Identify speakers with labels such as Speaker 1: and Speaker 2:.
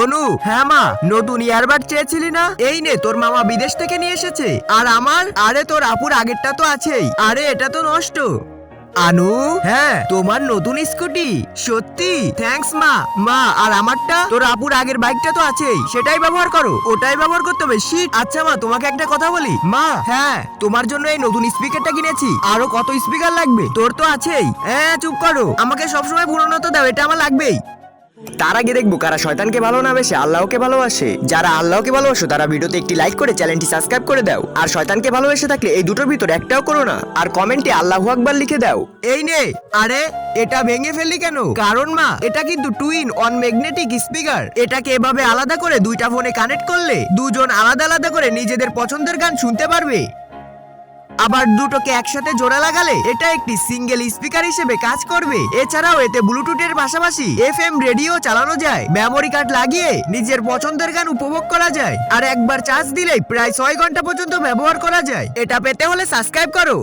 Speaker 1: অনু, হ্যাঁ মা, নতুন ইয়ারবাড চেয়েছিলি না? এই নে, তোর মামা বিদেশ থেকে নিয়ে এসেছে। আর আমার, আরে তোর আপুর আগেরটা তো আছেই। আরে এটা তো নষ্ট। আনু, হ্যাঁ তোমার নতুন স্কুটি। সত্যি? থ্যাঙ্কস মা। মা, আর আমারটা? তোর আপুর আগের বাইকটা তো আছেই, সেটাই ব্যবহার করো। ওটাই ব্যবহার করতে হবে। শিট। আচ্ছা মা, তোমাকে একটা কথা বলি। মা, হ্যাঁ তোমার জন্য এই নতুন স্পিকারটা কিনেছি। আরো কত স্পিকার লাগবে? তোর তো আছেই। হ্যাঁ চুপ করো, আমাকে সবসময় পুরনো তো দাও, এটা আমার লাগবেই। তার আগে দেখবো কারা শয়তানকে ভালো না বেশে আল্লাহকে ভালোবাসে। যারা আল্লাহকে ভালোবাসো তারা ভিডিওতে একটি লাইক করে চ্যানেলটি সাবস্ক্রাইব করে দাও। আর শয়তানকে ভালোবেসে থাকলে এই দুটোর ভিতর একটাও করো না। আর কমেন্টে আল্লাহু আকবার লিখে দাও। এই নে। আরে এটা ভেঙে ফেললি কেন? কারণ মা, এটা কিন্তু টুইন অন ম্যাগনেটিক স্পিকার। এটাকে এভাবে আলাদা করে দুইটা ফোনে কানেক্ট করলে দুজন আলাদা আলাদা করে নিজেদের পছন্দের গান শুনতে পারবে। আবার দুটোকে একসাথে জোড়া লাগালে এটা একটি সিঙ্গেল স্পিকার হিসেবে কাজ করবে। এছাড়াও এতে ব্লুটুথের পাশাপাশি এফএম রেডিও চালানো যায়। মেমোরি কার্ড লাগিয়ে নিজের পছন্দের গান উপভোগ করা যায়। আর একবার চার্জ দিলেই প্রায় 6 ঘন্টা পর্যন্ত ব্যবহার করা যায়। এটা পেতে হলে সাবস্ক্রাইব করো।